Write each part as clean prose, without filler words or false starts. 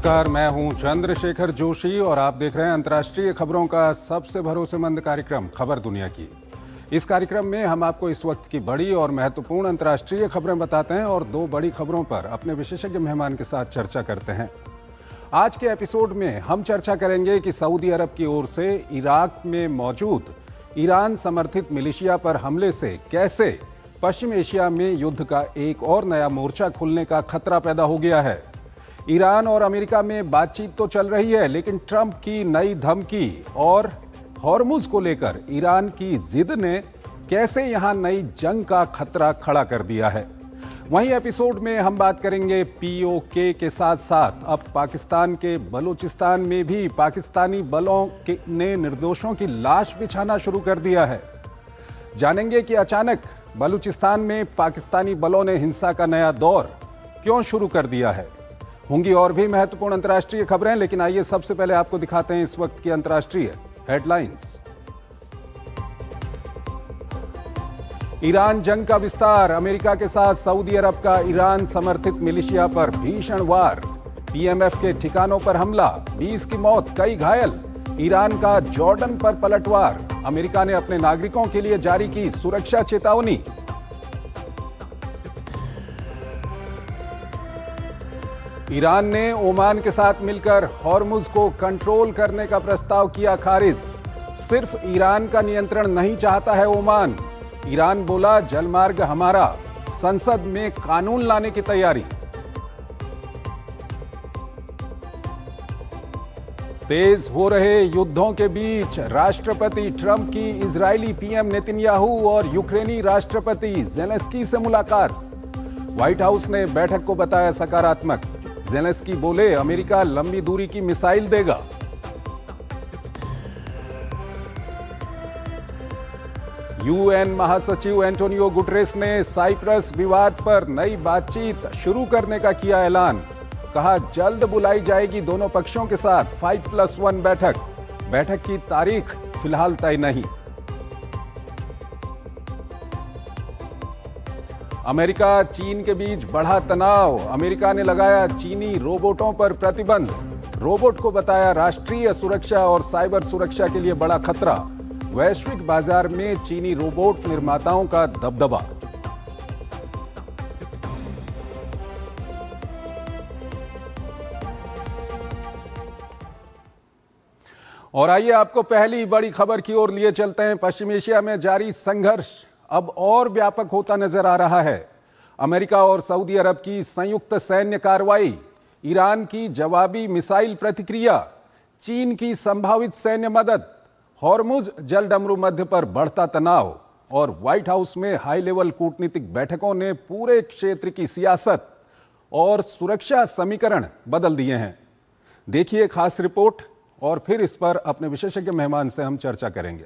नमस्कार, मैं हूं चंद्रशेखर जोशी और आप देख रहे हैं अंतर्राष्ट्रीय खबरों का सबसे भरोसेमंद कार्यक्रम खबर दुनिया की। इस कार्यक्रम में हम आपको इस वक्त की बड़ी और महत्वपूर्ण अंतर्राष्ट्रीय खबरें बताते हैं और दो बड़ी खबरों पर अपने विशेषज्ञ मेहमान के साथ चर्चा करते हैं। आज के एपिसोड में हम चर्चा करेंगे कि सऊदी अरब की ओर से इराक में मौजूद ईरान समर्थित मिलिशिया पर हमले से कैसे पश्चिम एशिया में युद्ध का एक और नया मोर्चा खुलने का खतरा पैदा हो गया है। ईरान और अमेरिका में बातचीत तो चल रही है, लेकिन ट्रंप की नई धमकी और हॉर्मुज को लेकर ईरान की जिद ने कैसे यहां नई जंग का खतरा खड़ा कर दिया है। वहीं एपिसोड में हम बात करेंगे पीओके के साथ साथ अब पाकिस्तान के बलूचिस्तान में भी पाकिस्तानी बलों ने निर्दोषों की लाश बिछाना शुरू कर दिया है। जानेंगे कि अचानक बलूचिस्तान में पाकिस्तानी बलों ने हिंसा का नया दौर क्यों शुरू कर दिया है। होंगी और भी महत्वपूर्ण अंतर्राष्ट्रीय खबरें, लेकिन आइए सबसे पहले आपको दिखाते हैं इस वक्त की अंतर्राष्ट्रीय हेडलाइंस। ईरान जंग का विस्तार, अमेरिका के साथ सऊदी अरब का ईरान समर्थित मिलिशिया पर भीषण वार, पीएमएफ के ठिकानों पर हमला, 20 की मौत, कई घायल। ईरान का जॉर्डन पर पलटवार, अमेरिका ने अपने नागरिकों के लिए जारी की सुरक्षा चेतावनी। ईरान ने ओमान के साथ मिलकर हॉर्मुज को कंट्रोल करने का प्रस्ताव किया खारिज। सिर्फ ईरान का नियंत्रण नहीं चाहता है ओमान। ईरान बोला जलमार्ग हमारा, संसद में कानून लाने की तैयारी। तेज हो रहे युद्धों के बीच राष्ट्रपति ट्रंप की इजरायली पीएम नेतन्याहू और यूक्रेनी राष्ट्रपति ज़ेलेंस्की से मुलाकात। व्हाइट हाउस ने बैठक को बताया सकारात्मक। ज़ेलेंस्की बोले अमेरिका लंबी दूरी की मिसाइल देगा। यूएन महासचिव एंटोनियो गुटरेस ने साइप्रस विवाद पर नई बातचीत शुरू करने का किया ऐलान। कहा जल्द बुलाई जाएगी दोनों पक्षों के साथ 5+1 बैठक। बैठक की तारीख फिलहाल तय नहीं। अमेरिका चीन के बीच बढ़ा तनाव, अमेरिका ने लगाया चीनी रोबोटों पर प्रतिबंध। रोबोट को बताया राष्ट्रीय सुरक्षा और साइबर सुरक्षा के लिए बड़ा खतरा। वैश्विक बाजार में चीनी रोबोट निर्माताओं का दबदबा। और आइए आपको पहली बड़ी खबर की ओर लिए चलते हैं। पश्चिम एशिया में जारी संघर्ष अब और व्यापक होता नजर आ रहा है। अमेरिका और सऊदी अरब की संयुक्त सैन्य कार्रवाई, ईरान की जवाबी मिसाइल प्रतिक्रिया, चीन की संभावित सैन्य मदद, हॉर्मुज जलडमरू मध्य पर बढ़ता तनाव और व्हाइट हाउस में हाई लेवल कूटनीतिक बैठकों ने पूरे क्षेत्र की सियासत और सुरक्षा समीकरण बदल दिए हैं। देखिए खास रिपोर्ट और फिर इस पर अपने विशेषज्ञ मेहमान से हम चर्चा करेंगे।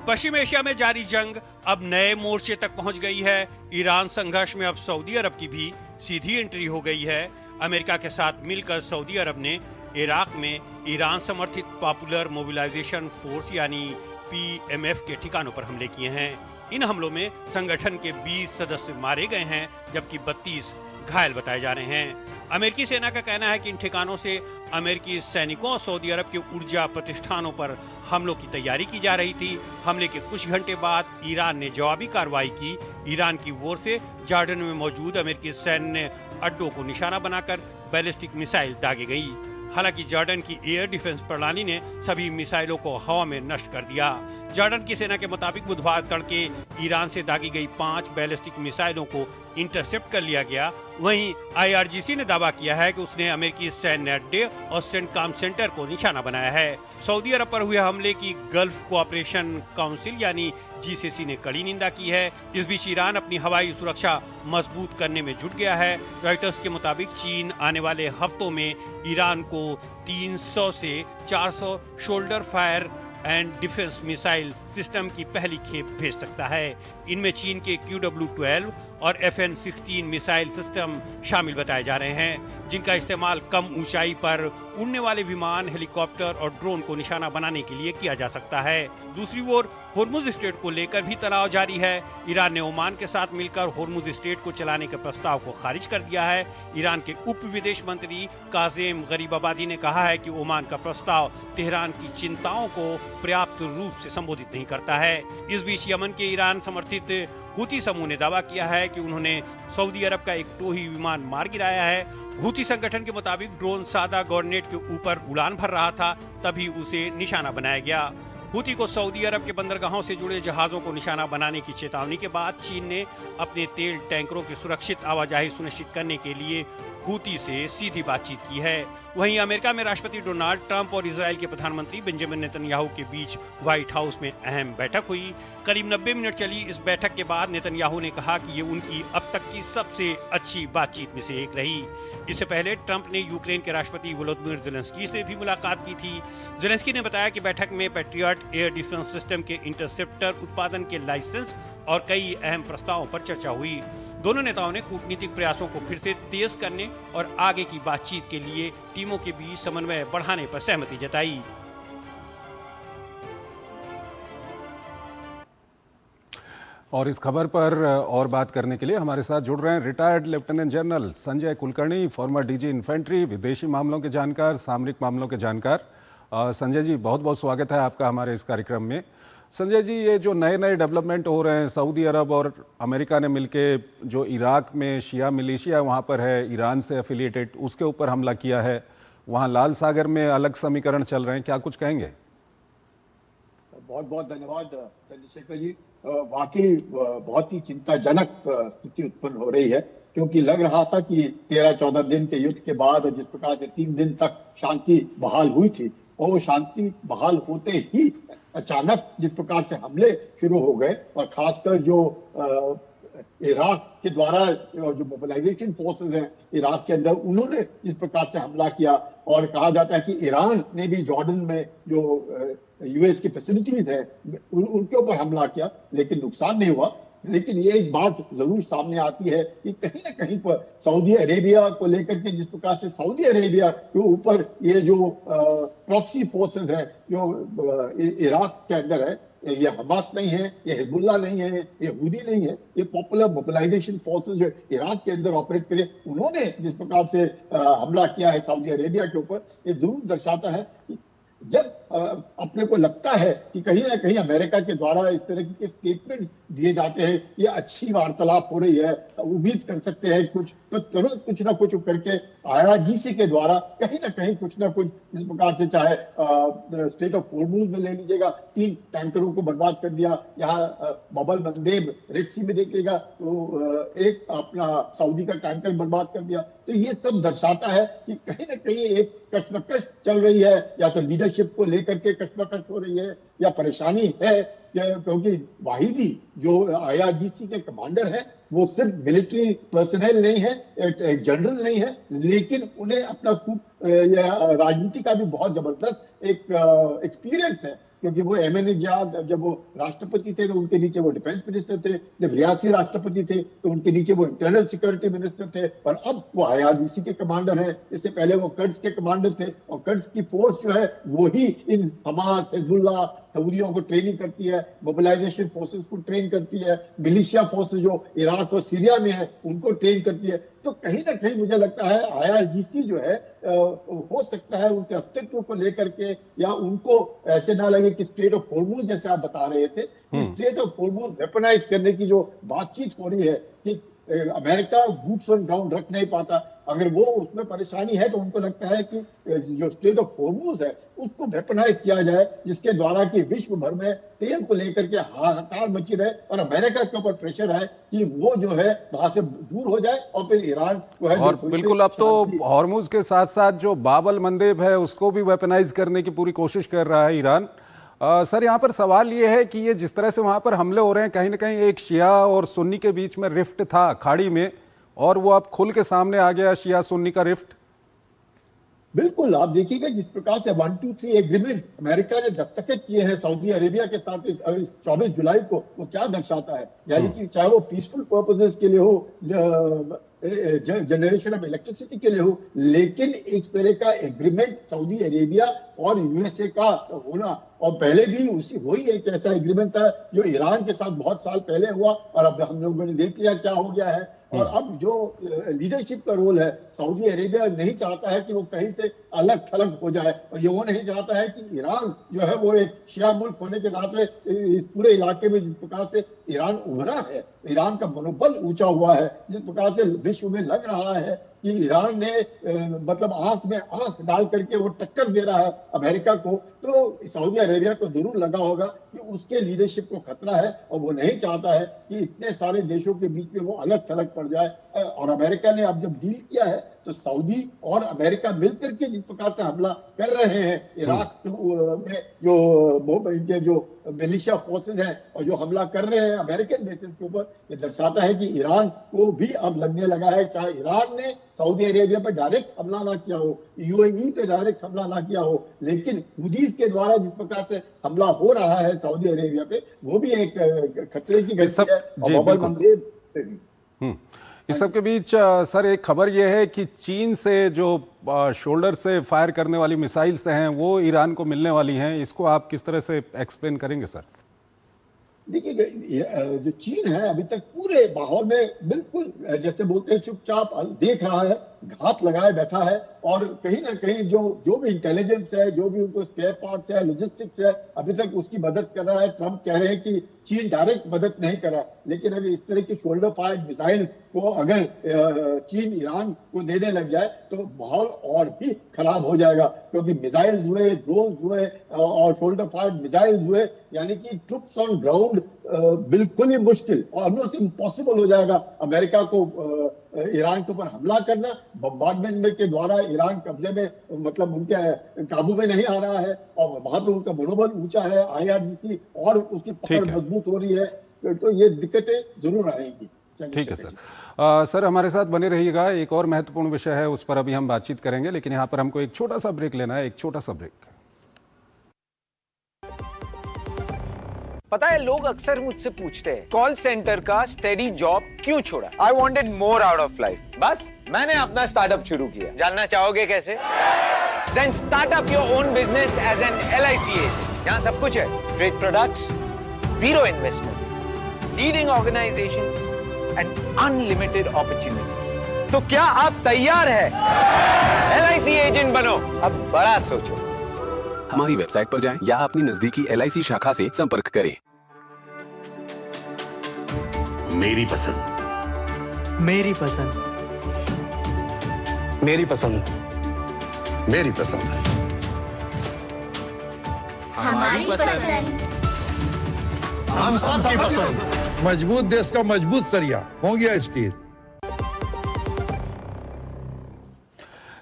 पश्चिम एशिया में जारी जंग अब नए मोर्चे तक पहुंच गई है। ईरान संघर्ष में अब सऊदी अरब की भी सीधी एंट्री हो गई है। अमेरिका के साथ मिलकर सऊदी अरब ने इराक में ईरान समर्थित पॉपुलर मोबिलाइजेशन फोर्स यानी पीएमएफ के ठिकानों पर हमले किए हैं। इन हमलों में संगठन के 20 सदस्य मारे गए हैं, जबकि 32 घायल बताए जा रहे हैं। अमेरिकी सेना का कहना है कि इन ठिकानों से अमेरिकी सैनिकों और सऊदी अरब के ऊर्जा प्रतिष्ठानों पर हमलों की तैयारी की जा रही थी। हमले के कुछ घंटे बाद ईरान ने जवाबी कार्रवाई की। ईरान की ओर से जॉर्डन में मौजूद अमेरिकी सैन्य अड्डों को निशाना बनाकर बैलिस्टिक मिसाइल दागी गई। हालांकि जॉर्डन की एयर डिफेंस प्रणाली ने सभी मिसाइलों को हवा में नष्ट कर दिया। जॉर्डन की सेना के मुताबिक बुधवार तड़के ईरान से दागी गई 5 बैलिस्टिक मिसाइलों को इंटरसेप्ट कर लिया गया। वहीं आईआरजीसी ने दावा किया है कि उसने अमेरिकी सैन्य अड्डे और सेंटकॉम सेंटर को निशाना बनाया है। सऊदी अरब पर हुए हमले की गल्फ कोऑपरेशन काउंसिल यानी जीसीसी ने कड़ी निंदा की है। इस बीच ईरान अपनी हवाई सुरक्षा मजबूत करने में जुट गया है। रॉयटर्स के मुताबिक चीन आने वाले हफ्तों में ईरान को 300 से 400 shoulder fire and defence missile system की पहली खेप भेज सकता है। इनमें चीन के QW-12 और FN-16 मिसाइल सिस्टम शामिल बताए जा रहे हैं, जिनका इस्तेमाल कम ऊंचाई पर उड़ने वाले विमान, हेलीकॉप्टर और ड्रोन को निशाना बनाने के लिए किया जा सकता है। दूसरी ओर होर्मुज स्ट्रेट को लेकर भी तनाव जारी है। ईरान ने ओमान के साथ मिलकर होर्मुज स्ट्रेट को चलाने के प्रस्ताव को खारिज कर दिया है। ईरान के उप विदेश मंत्री काज़ेम गरीबाबादी ने कहा है कि ओमान का प्रस्ताव तेहरान की चिंताओं को पर्याप्त रूप से संबोधित नहीं करता है। इस बीच यमन के ईरान समर्थित हूती समूह ने दावा किया है कि उन्होंने सऊदी अरब का एक टोही विमान मार गिराया है। हूती संगठन के मुताबिक ड्रोन सादा गॉर्नेट के ऊपर उड़ान भर रहा था, तभी उसे निशाना बनाया गया। हूती को सऊदी अरब के बंदरगाहों से जुड़े जहाजों को निशाना बनाने की चेतावनी के बाद चीन ने अपने तेल टैंकरों की सुरक्षित आवाजाही सुनिश्चित करने के लिए हूती से सीधी बातचीत की है। वहीं अमेरिका में राष्ट्रपति डोनाल्ड ट्रंप और इजराइल के प्रधानमंत्री बेंजामिन नेतन्याहू के बीच व्हाइट हाउस में अहम बैठक हुई। करीब 90 मिनट चली इस बैठक के बाद नेतन्याहू ने कहा कि ये उनकी अब तक की सबसे अच्छी बातचीत में से एक रही। इससे पहले ट्रंप ने यूक्रेन के राष्ट्रपति वोलोदिमीर ज़ेलेंस्की से भी मुलाकात की थी। ज़ेलेंस्की ने बताया कि बैठक में पैट्रियट एयर डिफेंस सिस्टम के इंटरसेप्टर उत्पादन के लाइसेंस और कई अहम प्रस्तावों पर चर्चा हुई। दोनों नेताओं ने कूटनीतिक प्रयासों को फिर से तेज करने और आगे की बातचीत के लिए टीमों के बीच समन्वय बढ़ाने पर सहमति जताई। और इस खबर पर और बात करने के लिए हमारे साथ जुड़ रहे हैं retired lieutenant general Sanjay Kulkarni, former DG infantry, विदेशी मामलों के जानकार, सामरिक मामलों के जानकार। संजय जी, बहुत बहुत स्वागत है आपका हमारे इस कार्यक्रम में। संजय जी, ये जो नए नए डेवलपमेंट हो रहे हैं, सऊदी अरब और अमेरिका ने मिलके जो इराक में शिया मिलिशिया वहाँ पर है, ईरान से एफिलिएटेड, उसके ऊपर हमला किया है, वहाँ लाल सागर में अलग समीकरण चल रहे हैं, क्या कुछ कहेंगे? बहुत बहुत धन्यवाद चंद्रशेखर जी। वाकई बहुत ही चिंताजनक स्थिति उत्पन्न हो रही है, क्योंकि लग रहा था कि 13-14 दिन के युद्ध के बाद जिस प्रकार से 3 दिन तक शांति बहाल हुई थी, और वो शांति बहाल होते ही अचानक जिस प्रकार से हमले शुरू हो गए, और खासकर जो इराक के द्वारा जो मोबिलाइजेशन फोर्सेस हैं इराक के अंदर, उन्होंने जिस प्रकार से हमला किया, और कहा जाता है कि ईरान ने भी जॉर्डन में जो यूएस की फैसिलिटीज है उनके ऊपर हमला किया, लेकिन नुकसान नहीं हुआ। लेकिन ये एक बात जरूर सामने आती है कि कहीं ना कहीं पर सऊदी अरेबिया को लेकर के जिस प्रकार से सऊदी अरेबिया के ऊपर ये जो प्रॉक्सी फोर्सेस है जो इराक के अंदर है, ये हमास नहीं है, ये हिजबुल्लाह नहीं है, ये हूदी नहीं है, ये पॉपुलर मोबिलाइजेशन फोर्सेस जो इराक के अंदर ऑपरेट करे, उन्होंने जिस प्रकार से हमला किया है सऊदी अरेबिया के ऊपर, ये जरूर दर्शाता है कि जब अपने को लगता है कि कहीं ना कहीं अमेरिका के द्वारा इस तरह के स्टेटमेंट दिए जाते हैं, ये अच्छी वार्तालाप हो रही है, उम्मीद कर सकते हैं कुछ, तो तुरंत कुछ ना कुछ करके IRGC के द्वारा कहीं ना कुछ इस प्रकार से, चाहे स्टेट ऑफ होर्मुज में ले लीजिएगा, 3 टैंकरों को बर्बाद कर दिया, यहाँ बबल मंदेब रेड सी में देखिएगा तो एक अपना सऊदी का टैंकर बर्बाद कर दिया। तो ये सब दर्शाता है कि कहीं ना कहीं एक कश्मकश चल रही है, या तो लीडरशिप को लेकर के कश्मकश हो रही है, या परेशानी है, क्योंकि वाहिदी जो IRGC के कमांडर है वो सिर्फ मिलिट्री पर्सनल नहीं है, एक जनरल नहीं है, लेकिन उन्हें अपना राजनीति का भी बहुत जबरदस्त एक एक्सपीरियंस है, क्योंकि वो MNEजाद जब वो राष्ट्रपति थे तो उनके नीचे वो डिफेंस मिनिस्टर थे, जब रियासी राष्ट्रपति थे तो उनके नीचे वो इंटरनल सिक्योरिटी मिनिस्टर थे, और अब वो IRGC के कमांडर हैं। इससे पहले वो कर्ड्स के कमांडर थे, और कर्ड्स की फोर्स जो है वो ही इन हमास, हिजबुल्लाह, सऊदियों को ट्रेनिंग करती है, मोबिलाइजेशन फोर्सेस को ट्रेन करती है, मिलिशिया फोर्सेस जो इराक और सीरिया में है उनको ट्रेन करती है। तो कहीं ना कहीं मुझे लगता है IRGC जो है हो सकता है उनके अस्तित्व को लेकर के, या उनको ऐसे ना लगे कि स्टेट ऑफ होर्मुज, जैसे आप बता रहे थे, स्टेट ऑफ होर्मुज वेपनाइज करने की जो बातचीत हो रही है कि अमेरिका बूट्स ऑन ग्राउंड रख नहीं पाता, अगर वो उसमें परेशानी है तो उनको लगता है कि जो स्टेट ऑफ होर्मुज है उसको वेपनाइज किया जाए, जिसके द्वारा कि विश्व भर में तेल को लेकर के हाहाकार मची रहे, और अमेरिका के ऊपर प्रेशर है कि वो जो है वहां से दूर हो जाए, और फिर ईरान जो है, और बिल्कुल अब तो हॉर्मुज के साथ साथ जो बाबल मंदेब है उसको भी वेपनाइज करने की पूरी कोशिश कर रहा है ईरान। सर, यहाँ पर सवाल ये है कि ये जिस तरह से वहाँ पर हमले हो रहे हैं, कहीं ना कहीं एक शिया और सुन्नी के बीच में रिफ्ट था खाड़ी में, और वो अब खुल के सामने आ गया शिया सुन्नी का रिफ्ट। बिल्कुल, आप देखिएगा जिस प्रकार से 123 एग्रीमेंट अमेरिका ने दस्तखत किए हैं सऊदी अरेबिया के साथ इस 24 जुलाई को, वो क्या दर्शाता है, यानी कि चाहे वो पीसफुल पर्पसेस के लिए हो, जनरेशन ऑफ इलेक्ट्रिसिटी के लिए हो, लेकिन इस तरह का एग्रीमेंट सऊदी अरेबिया और यूएसए का होना, और पहले भी उसी वही एक ऐसा एग्रीमेंट था जो ईरान के साथ बहुत साल पहले हुआ, और अब हम लोगों ने देख लिया क्या हो गया है। और अब जो लीडरशिप का रोल है, सऊदी अरेबिया नहीं चाहता है कि वो कहीं से अलग थलग हो जाए, और ये वो नहीं चाहता है कि ईरान जो है वो एक शिया मुल्क होने के नाते इस पूरे इलाके में जिस प्रकार से ईरान उभरा है, ईरान का मनोबल ऊंचा हुआ है, जिस प्रकार से विश्व में लग रहा है कि ईरान ने मतलब आंख में आंख डाल करके वो टक्कर दे रहा है अमेरिका को, तो सऊदी अरेबिया को जरूर लगा होगा कि उसके लीडरशिप को खतरा है, और वो नहीं चाहता है कि इतने सारे देशों के बीच में वो अलग थलग पड़ जाए। और अमेरिका ने अब जब डील किया है तो सऊदी और अमेरिका मिलकर के जिस प्रकार से हमला कर रहे हैं इराक में, जो इनके जो मिलिशिया फोर्सेस हैं और जो हमला कर रहे हैं अमेरिकन बेसिस के ऊपर, ये दर्शाता है कि ईरान को भी अब लगने लगा है, चाहे ईरान ने सऊदी अरेबिया पर डायरेक्ट हमला ना किया हो, यूएई पे डायरेक्ट हमला ना किया हो, लेकिन हुदीस के द्वारा जिस प्रकार से हमला हो रहा है सऊदी अरेबिया पे, वो भी एक खतरे की घटना है। इस सब के बीच सर एक खबर यह है कि चीन से जो शोल्डर से फायर करने वाली मिसाइल्स हैं वो ईरान को मिलने वाली हैं, इसको आप किस तरह से एक्सप्लेन करेंगे सर? देखिए, जो चीन है अभी तक पूरे माहौल में बिल्कुल जैसे बोलते हैं चुपचाप देख रहा है, घात लगाए बैठा है, और कहीं ना कहीं जो भी इंटेलिजेंस है, जो भी उनको स्पेयर पार्ट्स है, लॉजिस्टिक्स है, अभी तक उसकी मदद कर रहा है। ट्रंप कह रहे हैं कि चीन डायरेक्ट मदद नहीं कर रहा, लेकिन अगर इस तरह की शोल्डर फायर्ड मिसाइल को अगर चीन ईरान को देने लग जाए तो माहौल और भी खराब हो जाएगा, क्योंकि मिसाइल्स हुए, ड्रोन हुए और शोल्डर फायर्ड मिसाइल्स हुए, यानी कि ट्रुप्स ऑन ग्राउंड बिल्कुल ही मुश्किल और ऑलमोस्ट इम्पॉसिबल हो जाएगा अमेरिका को ईरान के ऊपर हमला करना। बम्बार्डमेंट के द्वारा ईरान कब्जे में मतलब उनके काबू में नहीं आ रहा है, और वहां पे उनका मनोबल ऊंचा है, IRGC और उसकी पकड़ मजबूत हो रही है, तो ये दिक्कतें जरूर आएंगी। ठीक है सर। सर हमारे साथ बने रहिएगा, एक और महत्वपूर्ण विषय है उस पर अभी हम बातचीत करेंगे, लेकिन यहाँ पर हमको एक छोटा सा ब्रेक लेना है, एक छोटा सा ब्रेक। पता है लोग अक्सर मुझसे पूछते हैं कॉल सेंटर का स्टेडी जॉब क्यों छोड़ा? I wanted more out of life, बस मैंने अपना स्टार्टअप शुरू किया। जानना चाहोगे कैसे? Then start up your own business as an LIC agent. यहाँ सब कुछ है, great products, zero investment, leading organisation and unlimited opportunities. तो क्या आप तैयार है LIC एजेंट बनो? अब बड़ा सोचो। हमारी वेबसाइट पर जाएं या अपनी नजदीकी LIC शाखा से संपर्क करें। मेरी पसंद, मेरी पसंद, मेरी पसंद, मेरी पसंद, हमारी पसंद, हम सबकी पसंद। मजबूत देश का मजबूत सरिया हो गया स्टील।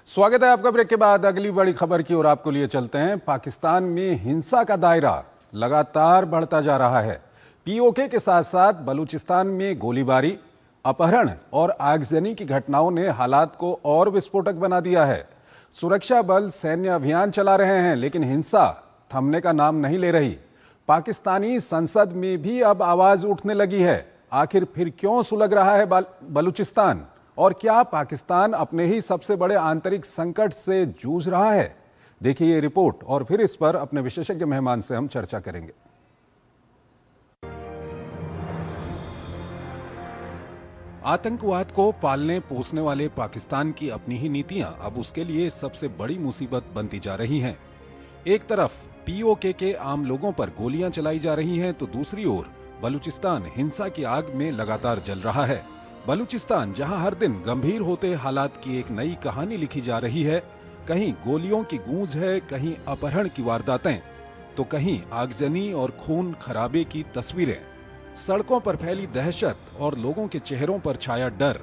स्वागत है आपका ब्रेक के बाद अगली बड़ी खबर की ओर आपको लिए चलते हैं। पाकिस्तान में हिंसा का दायरा लगातार बढ़ता जा रहा है। POK के साथ साथ बलूचिस्तान में गोलीबारी, अपहरण और आगजनी की घटनाओं ने हालात को और विस्फोटक बना दिया है। सुरक्षा बल सैन्य अभियान चला रहे हैं, लेकिन हिंसा थमने का नाम नहीं ले रही। पाकिस्तानी संसद में भी अब आवाज उठने लगी है। आखिर फिर क्यों सुलग रहा है बलूचिस्तान, और क्या पाकिस्तान अपने ही सबसे बड़े आंतरिक संकट से जूझ रहा है? देखिए ये रिपोर्ट, और फिर इस पर अपने विशेषज्ञ मेहमान से हम चर्चा करेंगे। आतंकवाद को पालने पोसने वाले पाकिस्तान की अपनी ही नीतियां अब उसके लिए सबसे बड़ी मुसीबत बनती जा रही हैं। एक तरफ POK के आम लोगों पर गोलियां चलाई जा रही हैं, तो दूसरी ओर बलूचिस्तान हिंसा की आग में लगातार जल रहा है। बलूचिस्तान जहां हर दिन गंभीर होते हालात की एक नई कहानी लिखी जा रही है। कहीं गोलियों की गूंज है, कहीं अपहरण की वारदातें, तो कहीं आगजनी और खून खराबे की तस्वीरें। सड़कों पर फैली दहशत और लोगों के चेहरों पर छाया डर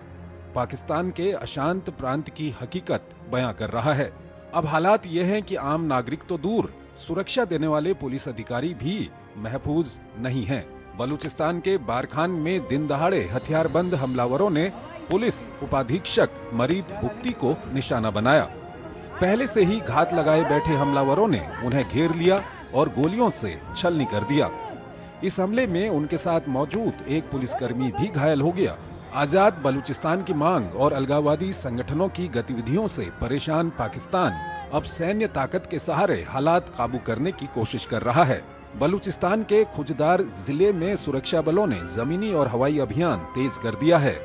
पाकिस्तान के अशांत प्रांत की हकीकत बयां कर रहा है। अब हालात ये हैं कि आम नागरिक तो दूर, सुरक्षा देने वाले पुलिस अधिकारी भी महफूज नहीं हैं। बलूचिस्तान के बारखान में दिन दहाड़े हथियारबंद हमलावरों ने पुलिस उपाधीक्षक मरीद बुक्ति को निशाना बनाया। पहले से ही घात लगाए बैठे हमलावरों ने उन्हें घेर लिया और गोलियों से छलनी कर दिया। इस हमले में उनके साथ मौजूद एक पुलिसकर्मी भी घायल हो गया। आजाद बलूचिस्तान की मांग और अलगाववादी संगठनों की गतिविधियों से परेशान पाकिस्तान अब सैन्य ताकत के सहारे हालात काबू करने की कोशिश कर रहा है। बलूचिस्तान के खुजदार जिले में सुरक्षा बलों ने जमीनी और हवाई अभियान तेज कर दिया है।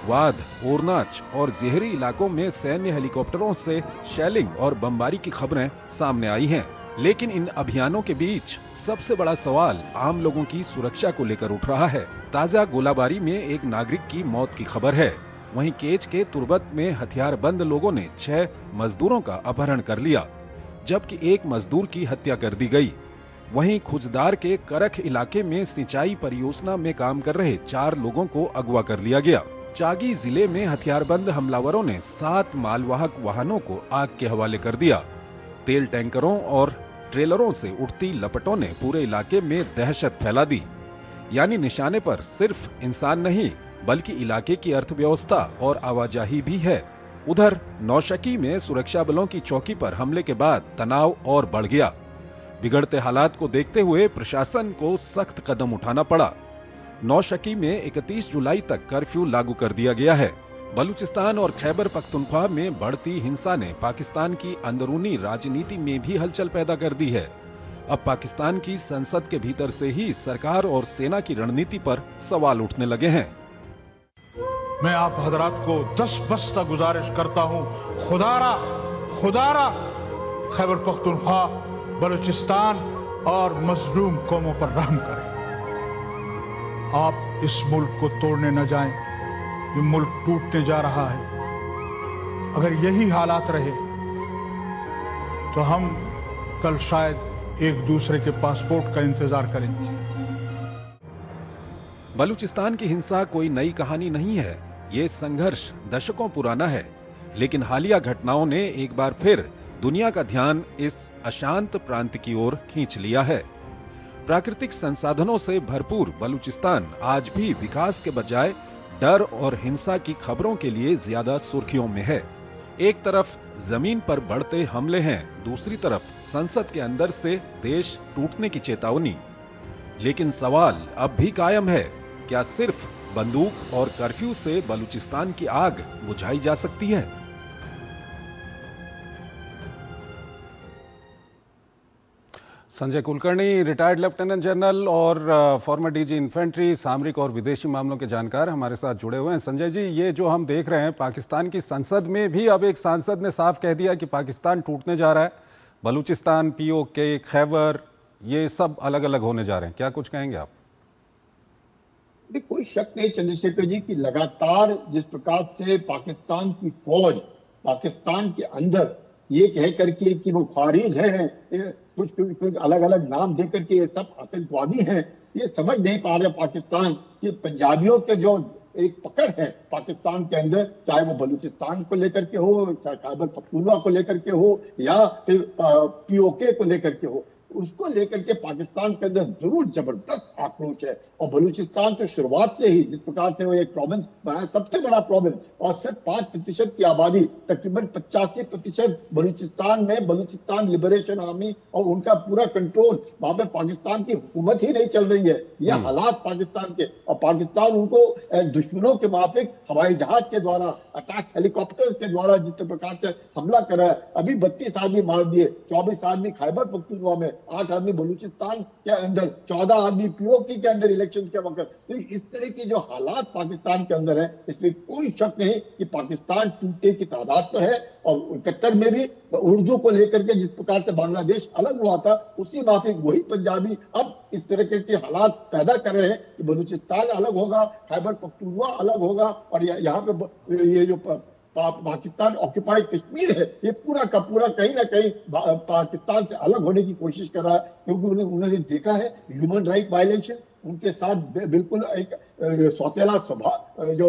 वाद, ओरनाच और जहरी इलाकों में सैन्य हेलीकॉप्टरों से शेलिंग और बमबारी की खबरें सामने आई हैं। लेकिन इन अभियानों के बीच सबसे बड़ा सवाल आम लोगों की सुरक्षा को लेकर उठ रहा है। ताजा गोलाबारी में एक नागरिक की मौत की खबर है। वहीं केच के तुर्बत में हथियारबंद लोगों ने 6 मजदूरों का अपहरण कर लिया, जबकि एक मजदूर की हत्या कर दी गई। वहीं खुजदार के करख इलाके में सिंचाई परियोजना में काम कर रहे 4 लोगों को अगवा कर लिया गया। चागी जिले में हथियारबंद हमलावरों ने 7 मालवाहक वाहनों को आग के हवाले कर दिया। तेल टैंकरों और ट्रेलरों से उठती लपटों ने पूरे इलाके में दहशत फैला दी। यानी निशाने पर सिर्फ इंसान नहीं बल्कि इलाके की अर्थव्यवस्था और आवाजाही भी है। उधर नौशकी में सुरक्षा बलों की चौकी पर हमले के बाद तनाव और बढ़ गया। बिगड़ते हालात को देखते हुए प्रशासन को सख्त कदम उठाना पड़ा। नौशकी में 31 जुलाई तक कर्फ्यू लागू कर दिया गया है। बलूचिस्तान और खैबर पख्तूनख्वा में बढ़ती हिंसा ने पाकिस्तान की अंदरूनी राजनीति में भी हलचल पैदा कर दी है। अब पाकिस्तान की संसद के भीतर से ही सरकार और सेना की रणनीति पर सवाल उठने लगे हैं। मैं आप हजरात को 10 बस्ता गुजारिश करता हूं, खुदारा खैबर पख्तूनख्वा, बलूचिस्तान और मजलूम कौमों पर रहम करें। आप इस मुल्क को तोड़ने न जाएं, ये मुल्क टूटने जा रहा है। अगर यही हालात रहे तो हम कल शायद एक दूसरे के पासपोर्ट का इंतजार करेंगे। बलूचिस्तान की हिंसा कोई नई कहानी नहीं है। ये संघर्ष दशकों पुराना है, लेकिन हालिया घटनाओं ने एक बार फिर दुनिया का ध्यान इस अशांत प्रांत की ओर खींच लिया है। प्राकृतिक संसाधनों से भरपूर बलूचिस्तान आज भी विकास के बजाय डर और हिंसा की खबरों के लिए ज्यादा सुर्खियों में है। एक तरफ जमीन पर बढ़ते हमले हैं, दूसरी तरफ संसद के अंदर से देश टूटने की चेतावनी। लेकिन सवाल अब भी कायम है, क्या सिर्फ बंदूक और कर्फ्यू से बलूचिस्तान की आग बुझाई जा सकती है? Sanjay Kulkarni, retired lieutenant general और फॉर्मर डीजी इन्फेंट्री, सामरिक और विदेशी मामलों के जानकार हमारे साथ जुड़े हुए हैं। संजय जी, ये जो हम देख रहे हैं, पाकिस्तान की संसद में भी अब एक सांसद ने साफ कह दिया कि पाकिस्तान टूटने जा रहा है। बलूचिस्तान, POK, खैबर, ये सब अलग अलग होने जा रहे हैं। क्या कुछ कहेंगे आप? कोई शक नहीं चंद्रशेखर जी कि लगातार जिस प्रकार से पाकिस्तान की फौज पाकिस्तान के अंदर ये कह करके कि वो खारिज है, कुछ अलग अलग नाम दे करके ये सब आतंकवादी हैं, ये समझ नहीं पा रहे पाकिस्तान कि पंजाबियों के जो एक पकड़ है पाकिस्तान के अंदर, चाहे वो बलूचिस्तान को लेकर के हो, चाहे खैबर पख्तूनख्वा को लेकर के हो, या फिर POK को लेकर के हो, उसको लेकर के पाकिस्तान के अंदर जरूर जबरदस्त आक्रोश है। और बलूचिस्तान तो शुरुआत से ही जिस प्रकार से वो एक प्रोविंस बना, सबसे बड़ा प्रोविंस, और सिर्फ 5% की आबादी, तकरीबन 85% बलूचिस्तान में बलूचिस्तान लिबरेशन आर्मी और उनका पूरा कंट्रोल, वहां पर पाकिस्तान की हुकूमत ही नहीं चल रही है। ये हालात पाकिस्तान के, और पाकिस्तान उनको दुश्मनों के माफिक हवाई जहाज के द्वारा, अटैक हेलीकॉप्टर्स के द्वारा जिस प्रकार से हमला करा है। अभी 32 आदमी मार दिए, 24 आदमी खैबर पख्तूनख्वा में, 8 आदमी बलूचिस्तान के अंदर, 14 आदमी POK के अंदर इलेक्शन के वक्त। तो इस तरह की जो हालात पाकिस्तान के अंदर है, इसमें कोई शक नहीं कि पाकिस्तान टूटने की तादाद पर है। और 71 में भी उर्दू को लेकर के जिस प्रकार से बांग्लादेश अलग हुआ था, उसी माफिक वही पंजाबी अब इस तरह के हालात पैदा कर रहे हैं कि बलूचिस्तान अलग होगा, खैबर पख्तूनख्वा अलग होगा, और यहाँ पे ये जो पाकिस्तान ऑक्यूपाइड कश्मीर है, ये पूरा का पूरा कहीं ना कहीं पाकिस्तान से अलग होने की कोशिश कर रहा है। क्योंकि उन्होंने देखा है ह्यूमन राइट वायलेशन, उनके साथ बिल्कुल एक सौतेला स्वभाव जो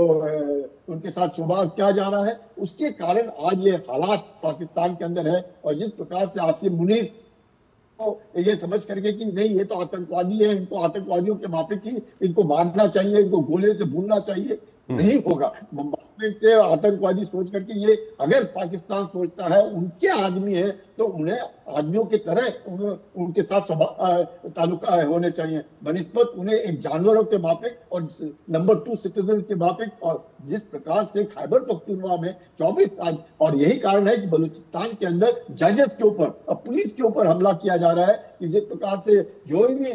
उनके साथ स्वभाव किया जा रहा है, उसके कारण आज ये हालात पाकिस्तान के अंदर है। और जिस प्रकार से आसिम मुनीर तो ये समझ करके कि नहीं ये तो आतंकवादी है, इनको आतंकवादियों के माफिक ही इनको मारना चाहिए, इनको गोले से भूनना चाहिए, नहीं होगा। डिपार्टमेंट से आतंकवादी सोच करके, ये अगर पाकिस्तान सोचता है उनके आदमी है तो उन्हें आदमियों की तरह उनके साथ ताल्लुका होने चाहिए, बनिस्बत उन्हें एक जानवरों के माफिक और नंबर 2 सिटीजन के माफिक। और जिस प्रकार से खैबर पख्तूनख्वा में 24 आज, और यही कारण है कि बलूचिस्तान के अंदर जजेस के ऊपर और पुलिस के ऊपर हमला किया जा रहा है कि जिस प्रकार से जो भी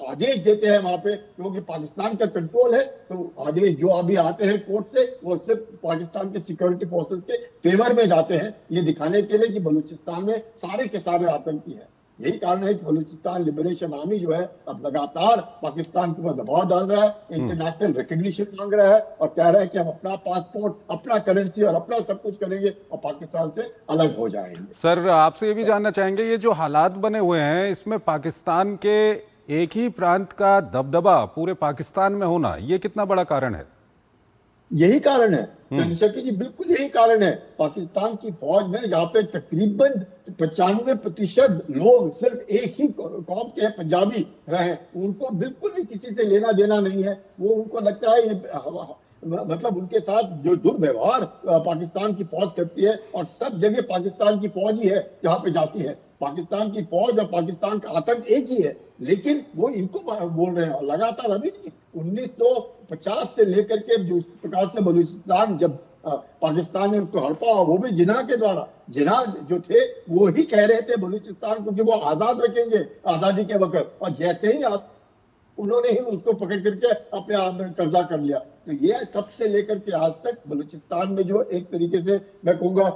आदेश देते हैं वहां पे, क्योंकि पाकिस्तान का कंट्रोल है, तो आदेश जो अभी आते हैं कोर्ट से वो सिर्फ पाकिस्तान के सिक्योरिटी फोर्सेस के फेवर में जाते हैं, ये दिखाने के लिए कि बलूचिस्तान में सारे के सारे आतंकी हैं। यही कारण है कि बलूचिस्तान लिबरेशन आर्मी जो है अब लगातार पाकिस्तान के ऊपर दबाव डाल रहा है, इंटरनेशनल रिकग्निशन मांग रहा है और कह रहा है कि हम अपना पासपोर्ट, अपना करेंसी और अपना सब कुछ करेंगे और पाकिस्तान से अलग हो जाएंगे। सर, आपसे ये भी जानना चाहेंगे, ये जो हालात बने हुए हैं इसमें पाकिस्तान के एक ही प्रांत का दबदबा पूरे पाकिस्तान में होना, ये कितना बड़ा कारण है? यही कारण है चंद्रशेखर जी, बिल्कुल यही कारण है। पाकिस्तान की फौज में यहाँ पे तकरीबन 95% लोग सिर्फ एक ही कौम के हैं, पंजाबी रहे, उनको बिल्कुल भी किसी से लेना देना नहीं है। वो उनको लगता है ये मतलब उनके साथ जो दुर्व्यवहार पाकिस्तान की फौज करती है, और सब जगह पाकिस्तान की फौज ही है जहाँ पे जाती है, पाकिस्तान की फौज और पाकिस्तान का आतंक एक ही है, लेकिन वो इनको बोल रहे हैं। और लगातार अभी 1950 से लेकर के जो इस प्रकार से बलूचिस्तान जब पाकिस्तान ने उसको हड़पा, वो भी जिना के द्वारा, जिना जो थे वो ही कह रहे थे बलूचिस्तान को कि वो आजाद रखेंगे आजादी के वक्त, और जैसे ही उन्होंने ही उसको पकड़ करके अपने आप में कब्जा कर लिया। तो ये तब से लेकर के आज तक बलूचिस्तान में जो एक तरीके से मैं कहूँगा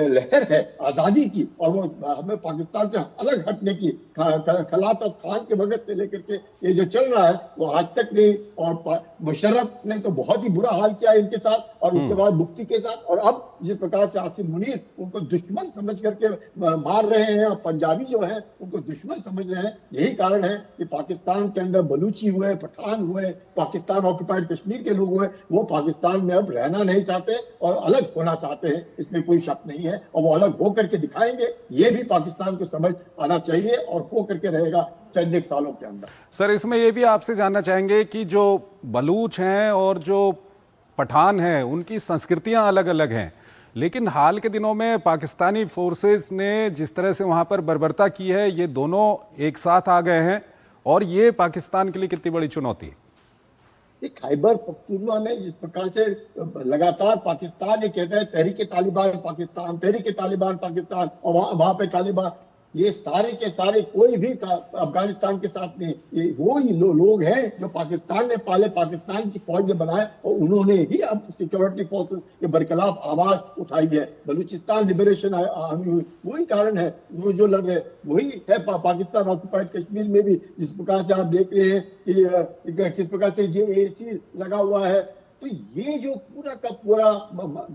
लहर है आज़ादी की, और वो हमें पाकिस्तान से अलग हटने की, खिलाफत खान के वक्त से लेकर के ये जो चल रहा है वो आज तक नहीं। और मुशर्रफ ने तो बहुत ही बुरा हाल किया इनके साथ, और उसके बाद मुफ्ती के साथ, और अब जिस प्रकार से आसिम मुनीर उनको दुश्मन समझ करके मार रहे हैं और पंजाबी जो है उनको दुश्मन समझ रहे हैं, यही कारण है कि पाकिस्तान के अंदर बलूची हुए, पठान हुए, पाकिस्तान ऑक्युपाइड कश्मीर के लोग हुए, वो पाकिस्तान में अब रहना नहीं चाहते और अलग होना चाहते हैं, इसमें कोई शक नहीं है। और वो अलग हो करके दिखाएंगे, ये भी पाकिस्तान को समझ आना चाहिए, और हो करके रहेगा चंद एक सालों के अंदर। सर, इसमें ये भी आपसे जानना चाहेंगे कि जो बलूच हैं और जो पठान हैं उनकी संस्कृतियां अलग अलग हैं, लेकिन हाल के दिनों में पाकिस्तानी फोर्सेस ने जिस तरह से वहां पर बर्बरता की है, ये दोनों एक साथ आ गए हैं, और ये पाकिस्तान के लिए कितनी बड़ी चुनौती है? खैबर पख्तूनख्वा में जिस प्रकार से लगातार पाकिस्तान ये कहता है तहरीक तालिबान पाकिस्तान, तहरीक तालिबान पाकिस्तान, और वहां पे तालिबान, ये सारे के सारे कोई भी अफगानिस्तान के साथ नहीं, ये वो ही लोग हैं जो पाकिस्तान ने पाले, पाकिस्तान की फौज ने बनाए, और उन्होंने ही अब सिक्योरिटी फोर्सेस के बरखिलाफ आवाज उठाई है। बलूचिस्तान लिबरेशन आर्मी वही कारण है, वो जो लड़ रहे वही है। पाकिस्तान ऑक्युपाइड कश्मीर में भी जिस प्रकार से आप देख रहे हैं कि किस प्रकार से JAC लगा हुआ है, तो ये जो पूरा का पूरा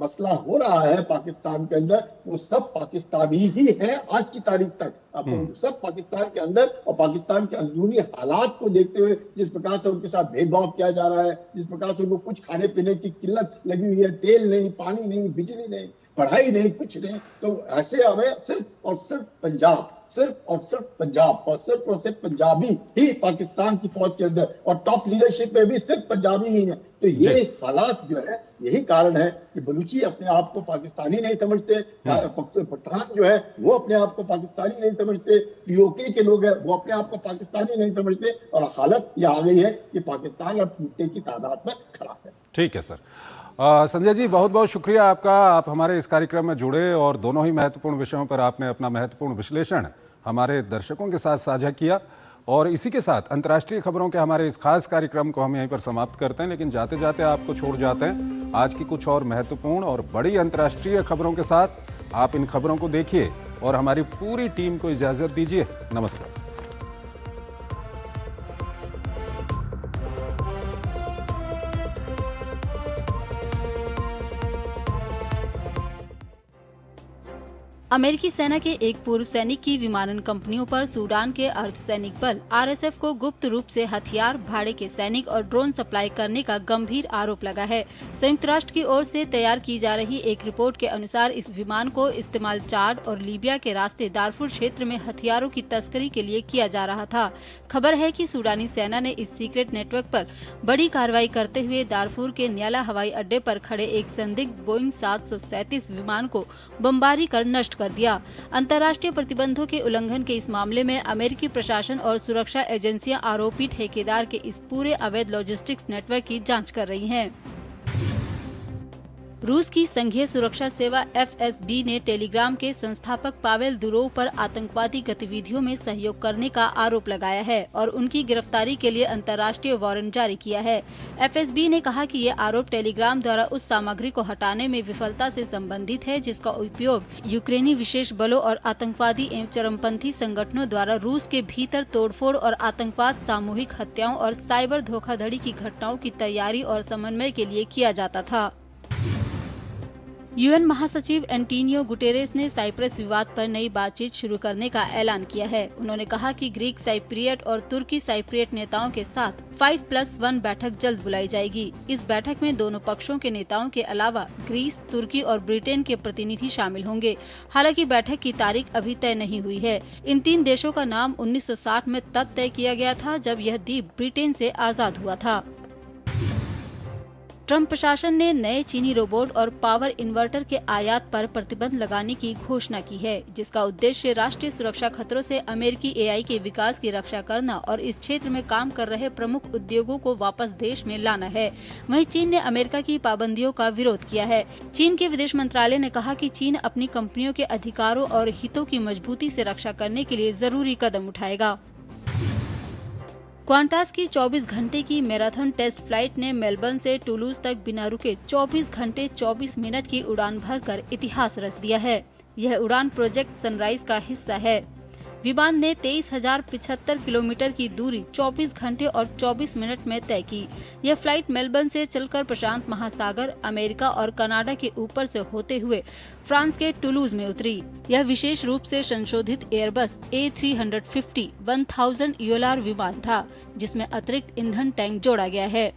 मसला हो रहा है पाकिस्तान के अंदर, वो सब पाकिस्तानी ही है आज की तारीख तक। अब सब पाकिस्तान के अंदर और पाकिस्तान के अंदरूनी हालात को देखते हुए जिस प्रकार से उनके साथ भेदभाव किया जा रहा है, जिस प्रकार से उनको कुछ खाने पीने की किल्लत लगी हुई है, तेल नहीं, पानी नहीं, बिजली नहीं, पढ़ाई नहीं, कुछ नहीं, तो ऐसे हमें सिर्फ और सिर्फ पंजाब, सिर्फ और सिर्फ पंजाब और सिर्फ पंजाबी ही पाकिस्तान की फौज के अंदर, और टॉप लीडरशिप में भी सिर्फ पंजाबी ही है। तो ये हालात जो है, यही कारण है कि बलूची अपने आप को पाकिस्तानी नहीं समझते, पठान जो है वो अपने आप को पाकिस्तानी नहीं समझते, POK के लोग हैं वो अपने आप को पाकिस्तानी नहीं समझते, और हालत ये आ गई है कि पाकिस्तान अब टूटने की तादाद में खड़ा है। ठीक है सर। संजय जी, बहुत बहुत शुक्रिया आपका, आप हमारे इस कार्यक्रम में जुड़े और दोनों ही महत्वपूर्ण विषयों पर आपने अपना महत्वपूर्ण विश्लेषण हमारे दर्शकों के साथ साझा किया। और इसी के साथ अंतर्राष्ट्रीय खबरों के हमारे इस खास कार्यक्रम को हम यहीं पर समाप्त करते हैं, लेकिन जाते जाते आपको छोड़ जाते हैं आज की कुछ और महत्वपूर्ण और बड़ी अंतर्राष्ट्रीय खबरों के साथ। आप इन खबरों को देखिए और हमारी पूरी टीम को इजाज़त दीजिए। नमस्कार। अमेरिकी सेना के एक पूर्व सैनिक की विमानन कंपनियों पर सूडान के अर्धसैनिक बल आरएसएफ को गुप्त रूप से हथियार, भाड़े के सैनिक और ड्रोन सप्लाई करने का गंभीर आरोप लगा है। संयुक्त राष्ट्र की ओर से तैयार की जा रही एक रिपोर्ट के अनुसार इस विमान को इस्तेमाल चाड और लीबिया के रास्ते दारफुर क्षेत्र में हथियारों की तस्करी के लिए किया जा रहा था। खबर है कि सूडानी सेना ने इस सीक्रेट नेटवर्क पर बड़ी कार्रवाई करते हुए दारफुर के न्याला हवाई अड्डे पर खड़े एक संदिग्ध बोइंग 737 विमान को बमबारी कर नष्ट कर दिया। अंतर्राष्ट्रीय प्रतिबंधों के उल्लंघन के इस मामले में अमेरिकी प्रशासन और सुरक्षा एजेंसियां आरोपी ठेकेदार के इस पूरे अवैध लॉजिस्टिक्स नेटवर्क की जांच कर रही हैं। रूस की संघीय सुरक्षा सेवा FSB ने टेलीग्राम के संस्थापक पावेल दुरोव पर आतंकवादी गतिविधियों में सहयोग करने का आरोप लगाया है और उनकी गिरफ्तारी के लिए अंतर्राष्ट्रीय वारंट जारी किया है। FSB ने कहा कि ये आरोप टेलीग्राम द्वारा उस सामग्री को हटाने में विफलता से संबंधित है जिसका उपयोग यूक्रेनी विशेष बलों और आतंकवादी एवं चरमपंथी संगठनों द्वारा रूस के भीतर तोड़फोड़ और आतंकवाद, सामूहिक हत्याओं और साइबर धोखाधड़ी की घटनाओं की तैयारी और समन्वय के लिए किया जाता था। UN महासचिव एंटोनियो गुटेरेस ने साइप्रस विवाद पर नई बातचीत शुरू करने का ऐलान किया है। उन्होंने कहा कि ग्रीक साइप्रियट और तुर्की साइप्रियट नेताओं के साथ 5+1 बैठक जल्द बुलाई जाएगी। इस बैठक में दोनों पक्षों के नेताओं के अलावा ग्रीस, तुर्की और ब्रिटेन के प्रतिनिधि शामिल होंगे। हालांकि बैठक की तारीख अभी तय नहीं हुई है। इन 3 देशों का नाम 1960 में तब तय किया गया था जब यह द्वीप ब्रिटेन से आजाद हुआ था। ट्रंप प्रशासन ने नए चीनी रोबोट और पावर इन्वर्टर के आयात पर प्रतिबंध लगाने की घोषणा की है, जिसका उद्देश्य राष्ट्रीय सुरक्षा खतरों से अमेरिकी AI के विकास की रक्षा करना और इस क्षेत्र में काम कर रहे प्रमुख उद्योगों को वापस देश में लाना है। वहीं चीन ने अमेरिका की पाबंदियों का विरोध किया है। चीन के विदेश मंत्रालय ने कहा कि चीन अपनी कंपनियों के अधिकारों और हितों की मजबूती से रक्षा करने के लिए जरूरी कदम उठाएगा। क्वांटास की 24 घंटे की मैराथन टेस्ट फ्लाइट ने मेलबर्न से टूलूज तक बिना रुके 24 घंटे 24 मिनट की उड़ान भरकर इतिहास रच दिया है। यह उड़ान प्रोजेक्ट सनराइज का हिस्सा है। विमान ने 23,075 किलोमीटर की दूरी 24 घंटे और 24 मिनट में तय की। यह फ्लाइट मेलबर्न से चलकर प्रशांत महासागर, अमेरिका और कनाडा के ऊपर से होते हुए फ्रांस के टूलूज में उतरी। यह विशेष रूप से संशोधित एयरबस A350 1000 EOLR विमान था, जिसमें अतिरिक्त ईंधन टैंक जोड़ा गया है।